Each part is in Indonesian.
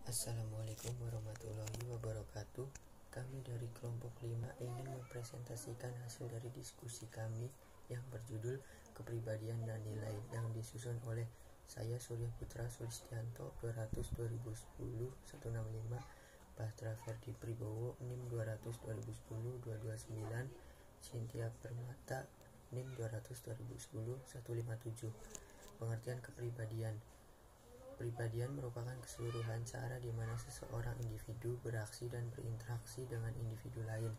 Assalamualaikum warahmatullahi wabarakatuh. Kami dari kelompok 5 ingin mempresentasikan hasil dari diskusi kami yang berjudul Kepribadian dan Nilai yang disusun oleh saya Surya Putra Sulistianto 200 2010 165, Batra Ferdi Pribowo NIM 200 2010 229, Cynthia Permata NIM 200 2010 157. Pengertian kepribadian. Kepribadian merupakan keseluruhan cara di mana seseorang individu beraksi dan berinteraksi dengan individu lain.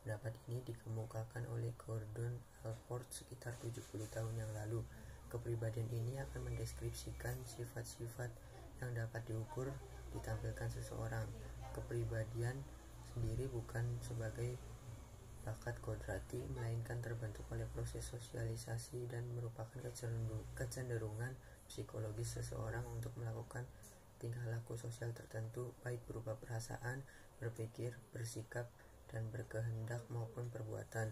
Pendapat ini dikemukakan oleh Gordon Allport sekitar 70 tahun yang lalu. Kepribadian ini akan mendeskripsikan sifat-sifat yang dapat diukur ditampilkan seseorang. Kepribadian sendiri bukan sebagai bakat kodrati, melainkan terbentuk oleh proses sosialisasi dan merupakan kecenderungan psikologis seseorang untuk melakukan tingkah laku sosial tertentu, baik berupa perasaan, berpikir, bersikap, dan berkehendak maupun perbuatan.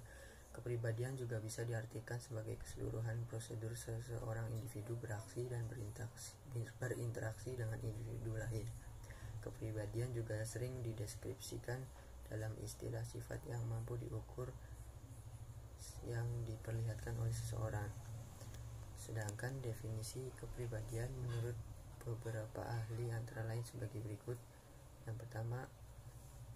Kepribadian juga bisa diartikan sebagai keseluruhan prosedur seseorang individu beraksi dan berinteraksi dengan individu lain. Kepribadian juga sering dideskripsikan dalam istilah sifat yang mampu diukur yang diperlihatkan oleh seseorang. Sedangkan definisi kepribadian menurut beberapa ahli antara lain sebagai berikut. Yang pertama,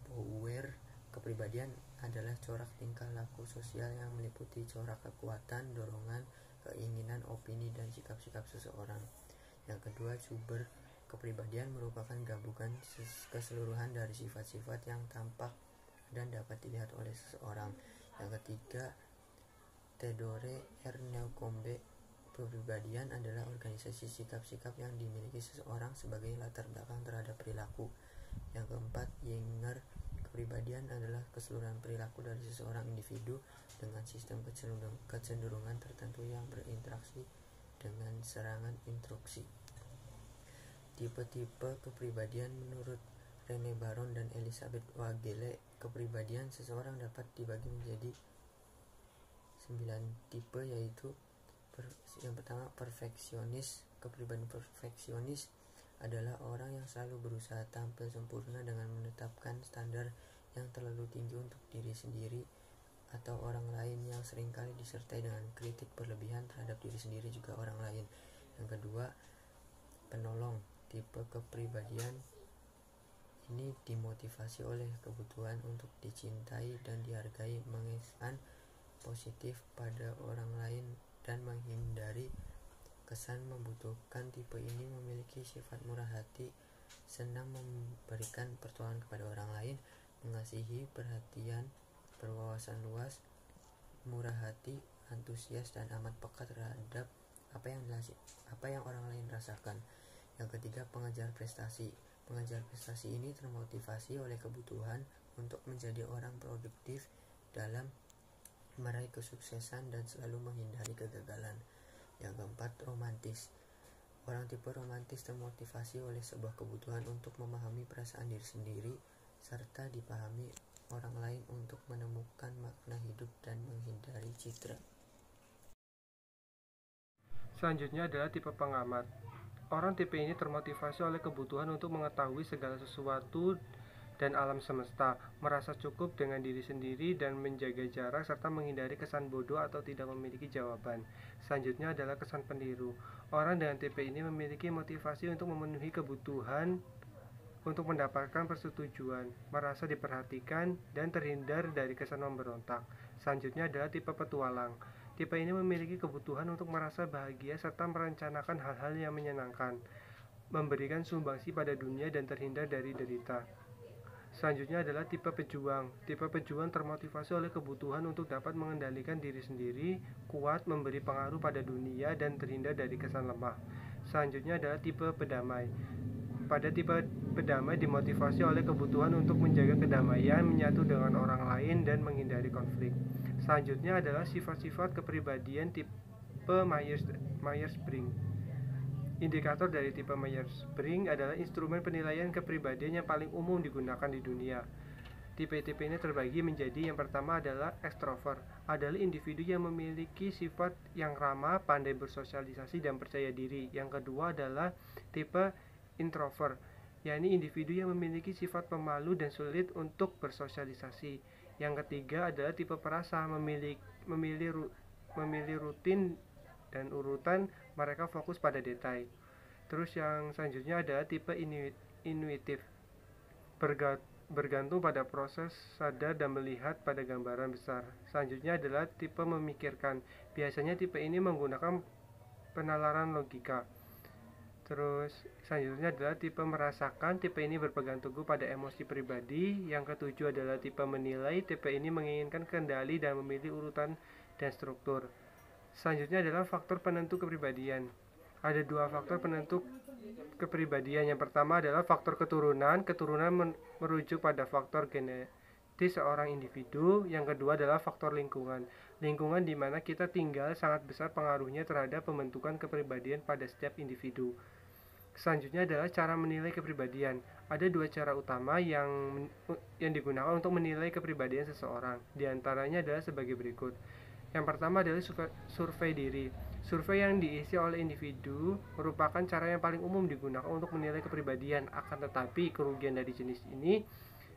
Bauer. Kepribadian adalah corak tingkah laku sosial yang meliputi corak kekuatan, dorongan, keinginan, opini, dan sikap-sikap seseorang. Yang kedua, Zuber. Kepribadian merupakan gabungan keseluruhan dari sifat-sifat yang tampak dan dapat dilihat oleh seseorang. Yang ketiga, Theodore R. Neukombe. Kepribadian adalah organisasi sikap-sikap yang dimiliki seseorang sebagai latar belakang terhadap perilaku. Yang keempat, Yeager. Kepribadian adalah keseluruhan perilaku dari seseorang individu dengan sistem kecenderungan tertentu yang berinteraksi dengan serangan instruksi. Tipe-tipe kepribadian menurut Rene Baron dan Elizabeth Wagele. Kepribadian seseorang dapat dibagi menjadi 9 tipe, yaitu yang pertama, perfeksionis. Kepribadian perfeksionis adalah orang yang selalu berusaha tampil sempurna dengan menetapkan standar yang terlalu tinggi untuk diri sendiri atau orang lain, yang seringkali disertai dengan kritik berlebihan terhadap diri sendiri juga orang lain. Yang kedua, penolong. Tipe kepribadian ini dimotivasi oleh kebutuhan untuk dicintai dan dihargai, mengesan positif pada orang lain dan menghindari kesan membutuhkan. Tipe ini memiliki sifat murah hati, senang memberikan pertolongan kepada orang lain, mengasihi, perhatian, berwawasan luas, murah hati, antusias, dan amat peka terhadap apa yang orang lain rasakan. Yang ketiga, pengejar prestasi. Pengejar prestasi ini termotivasi oleh kebutuhan untuk menjadi orang produktif dalam meraih kesuksesan dan selalu menghindari kegagalan. Yang keempat, romantis. Orang tipe romantis termotivasi oleh sebuah kebutuhan untuk memahami perasaan diri sendiri serta dipahami orang lain untuk menemukan makna hidup dan menghindari citra. Selanjutnya adalah tipe pengamat. Orang tipe ini termotivasi oleh kebutuhan untuk mengetahui segala sesuatu dan alam semesta, merasa cukup dengan diri sendiri dan menjaga jarak serta menghindari kesan bodoh atau tidak memiliki jawaban. Selanjutnya adalah kesan peniru. Orang dengan tipe ini memiliki motivasi untuk memenuhi kebutuhan untuk mendapatkan persetujuan, merasa diperhatikan, dan terhindar dari kesan memberontak. Selanjutnya adalah tipe petualang. Tipe ini memiliki kebutuhan untuk merasa bahagia serta merencanakan hal-hal yang menyenangkan, memberikan sumbangsi pada dunia dan terhindar dari derita. Selanjutnya adalah tipe pejuang. Tipe pejuang termotivasi oleh kebutuhan untuk dapat mengendalikan diri sendiri, kuat, memberi pengaruh pada dunia, dan terhindar dari kesan lemah. Selanjutnya adalah tipe pedamai. Pada tipe pedamai dimotivasi oleh kebutuhan untuk menjaga kedamaian, menyatu dengan orang lain, dan menghindari konflik. Selanjutnya adalah sifat-sifat kepribadian tipe Myers-Briggs. Indikator dari tipe Myers-Briggs adalah instrumen penilaian kepribadian yang paling umum digunakan di dunia. Tipe-tipe ini terbagi menjadi, yang pertama adalah ekstrovert, adalah individu yang memiliki sifat yang ramah, pandai bersosialisasi, dan percaya diri. Yang kedua adalah tipe introvert, yakni individu yang memiliki sifat pemalu dan sulit untuk bersosialisasi. Yang ketiga adalah tipe perasa, memilih rutin dan urutan, mereka fokus pada detail. Terus yang selanjutnya adalah tipe intuitif, bergantung pada proses sadar dan melihat pada gambaran besar. Selanjutnya adalah tipe memikirkan, biasanya tipe ini menggunakan penalaran logika. Terus selanjutnya adalah tipe merasakan, tipe ini berpegang teguh pada emosi pribadi. Yang ketujuh adalah tipe menilai, tipe ini menginginkan kendali dan memilih urutan dan struktur. Selanjutnya adalah faktor penentu kepribadian. Ada dua faktor penentu kepribadian. Yang pertama adalah faktor keturunan. Keturunan merujuk pada faktor genetis seorang individu. Yang kedua adalah faktor lingkungan. Lingkungan di mana kita tinggal sangat besar pengaruhnya terhadap pembentukan kepribadian pada setiap individu. Selanjutnya adalah cara menilai kepribadian. Ada dua cara utama yang digunakan untuk menilai kepribadian seseorang. Di antaranya adalah sebagai berikut. Yang pertama adalah survei diri. Survei yang diisi oleh individu merupakan cara yang paling umum digunakan untuk menilai kepribadian. Akan tetapi kerugian dari jenis ini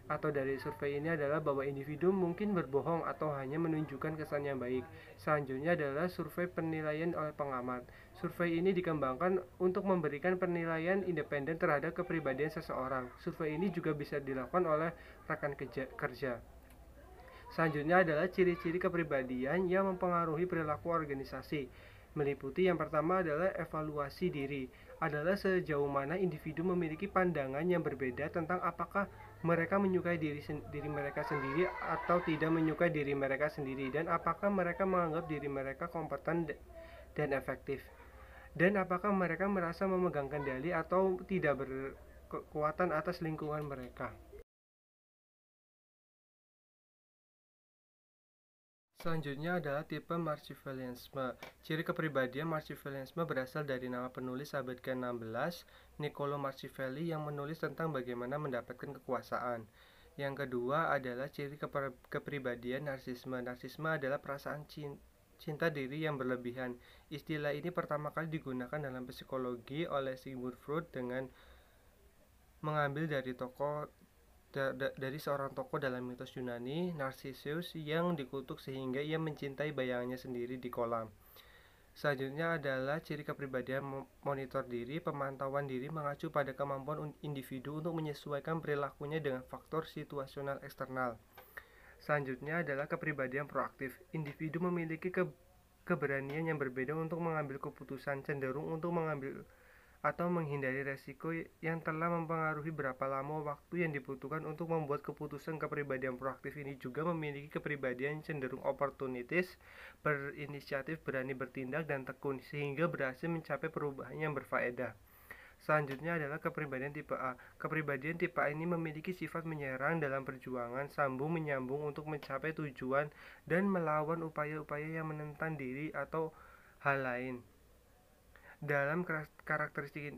atau dari survei ini adalah bahwa individu mungkin berbohong atau hanya menunjukkan kesan yang baik. Selanjutnya adalah survei penilaian oleh pengamat. Survei ini dikembangkan untuk memberikan penilaian independen terhadap kepribadian seseorang. Survei ini juga bisa dilakukan oleh rekan kerja. Selanjutnya adalah ciri-ciri kepribadian yang mempengaruhi perilaku organisasi. Meliputi yang pertama adalah evaluasi diri. Adalah sejauh mana individu memiliki pandangan yang berbeda tentang apakah mereka menyukai diri mereka sendiri atau tidak menyukai diri mereka sendiri, dan apakah mereka menganggap diri mereka kompeten dan efektif, dan apakah mereka merasa memegang kendali atau tidak berkekuatan atas lingkungan mereka. Selanjutnya adalah tipe Machiavellianisme. Ciri kepribadian Machiavellianisme berasal dari nama penulis abad ke-16, Niccolo Machiavelli, yang menulis tentang bagaimana mendapatkan kekuasaan. Yang kedua adalah ciri kepribadian narsisme. Narsisme adalah perasaan cinta diri yang berlebihan. Istilah ini pertama kali digunakan dalam psikologi oleh Sigmund Freud dengan mengambil dari seorang tokoh dalam mitos Yunani, Narcissus, yang dikutuk sehingga ia mencintai bayangannya sendiri di kolam. Selanjutnya adalah ciri kepribadian monitor diri. Pemantauan diri mengacu pada kemampuan individu untuk menyesuaikan perilakunya dengan faktor situasional eksternal. Selanjutnya adalah kepribadian proaktif. Individu memiliki keberanian yang berbeda untuk mengambil keputusan, cenderung untuk mengambil atau menghindari resiko yang telah mempengaruhi berapa lama waktu yang dibutuhkan untuk membuat keputusan. Kepribadian proaktif ini juga memiliki kepribadian cenderung oportunistis, berinisiatif, berani bertindak, dan tekun, sehingga berhasil mencapai perubahan yang berfaedah. Selanjutnya adalah kepribadian tipe A. Kepribadian tipe A ini memiliki sifat menyerang dalam perjuangan, sambung-menyambung untuk mencapai tujuan, dan melawan upaya-upaya yang menentang diri atau hal lain. Dalam karakteristik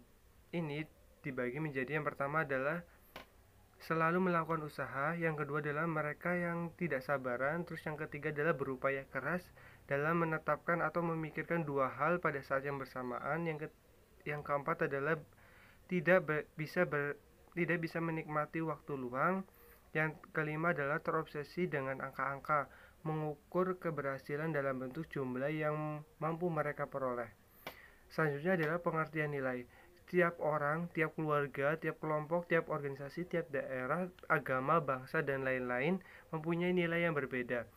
ini dibagi menjadi, yang pertama adalah selalu melakukan usaha, yang kedua adalah mereka yang tidak sabaran, terus yang ketiga adalah berupaya keras dalam menetapkan atau memikirkan dua hal pada saat yang bersamaan, yang keempat adalah tidak bisa menikmati waktu luang, yang kelima adalah terobsesi dengan angka-angka, mengukur keberhasilan dalam bentuk jumlah yang mampu mereka peroleh. Selanjutnya adalah pengertian nilai. Tiap orang, tiap keluarga, tiap kelompok, tiap organisasi, tiap daerah, agama, bangsa, dan lain-lain mempunyai nilai yang berbeda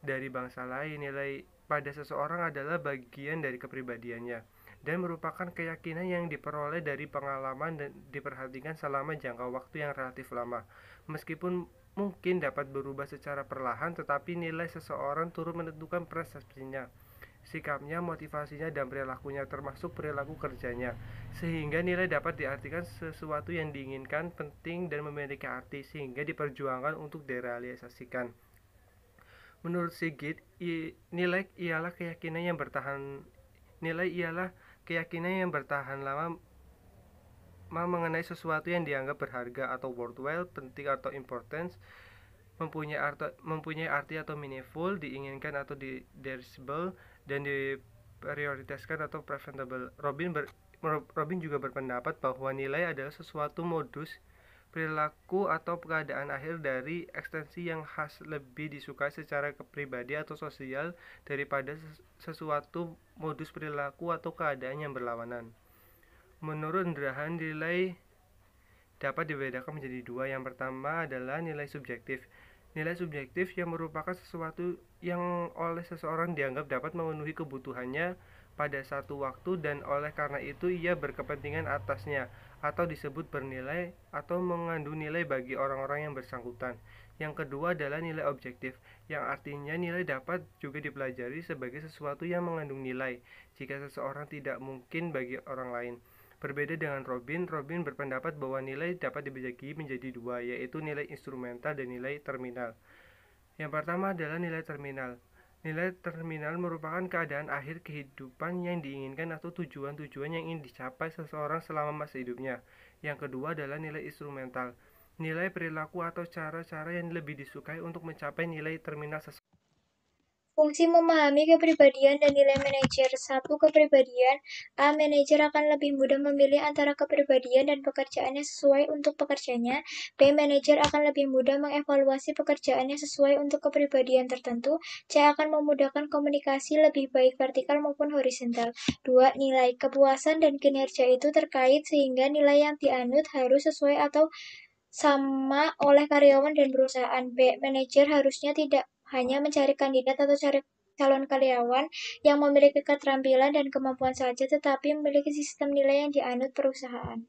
dari bangsa lain. Nilai pada seseorang adalah bagian dari kepribadiannya dan merupakan keyakinan yang diperoleh dari pengalaman dan diperhatikan selama jangka waktu yang relatif lama. Meskipun mungkin dapat berubah secara perlahan, tetapi nilai seseorang turut menentukan persepsinya, sikapnya, motivasinya, dan perilakunya, termasuk perilaku kerjanya, sehingga nilai dapat diartikan sesuatu yang diinginkan, penting, dan memiliki arti, sehingga diperjuangkan untuk direalisasikan. Menurut Sigit, nilai ialah keyakinan yang bertahan lama mengenai sesuatu yang dianggap berharga atau worthwhile, penting atau importance, mempunyai arti atau meaningful, diinginkan atau desirable, dan diprioritaskan atau preventable. Robin Robin juga berpendapat bahwa nilai adalah sesuatu modus, perilaku atau keadaan akhir dari ekstensi yang khas lebih disukai secara kepribadi atau sosial daripada sesuatu modus perilaku atau keadaan yang berlawanan. Menurut Indrahan, nilai dapat dibedakan menjadi dua. Yang pertama adalah nilai subjektif. Nilai subjektif yang merupakan sesuatu yang oleh seseorang dianggap dapat memenuhi kebutuhannya pada satu waktu dan oleh karena itu ia berkepentingan atasnya atau disebut bernilai atau mengandung nilai bagi orang-orang yang bersangkutan. Yang kedua adalah nilai objektif, yang artinya nilai dapat juga dipelajari sebagai sesuatu yang mengandung nilai jika seseorang tidak mungkin bagi orang lain. Berbeda dengan Robin berpendapat bahwa nilai dapat dibagi menjadi dua, yaitu nilai instrumental dan nilai terminal. Yang pertama adalah nilai terminal. Nilai terminal merupakan keadaan akhir kehidupan yang diinginkan atau tujuan-tujuan yang ingin dicapai seseorang selama masa hidupnya. Yang kedua adalah nilai instrumental. Nilai perilaku atau cara-cara yang lebih disukai untuk mencapai nilai terminal seseorang. Fungsi memahami kepribadian dan nilai manajer. 1. Kepribadian. A. Manajer akan lebih mudah memilih antara kepribadian dan pekerjaannya sesuai untuk pekerjanya. B. Manajer akan lebih mudah mengevaluasi pekerjaannya sesuai untuk kepribadian tertentu. C. Akan memudahkan komunikasi lebih baik vertikal maupun horizontal. 2. Nilai. Kepuasan dan kinerja itu terkait sehingga nilai yang dianut harus sesuai atau sama oleh karyawan dan perusahaan. B. Manajer harusnya tidak hanya mencari kandidat atau calon karyawan yang memiliki keterampilan dan kemampuan saja, tetapi memiliki sistem nilai yang dianut perusahaan.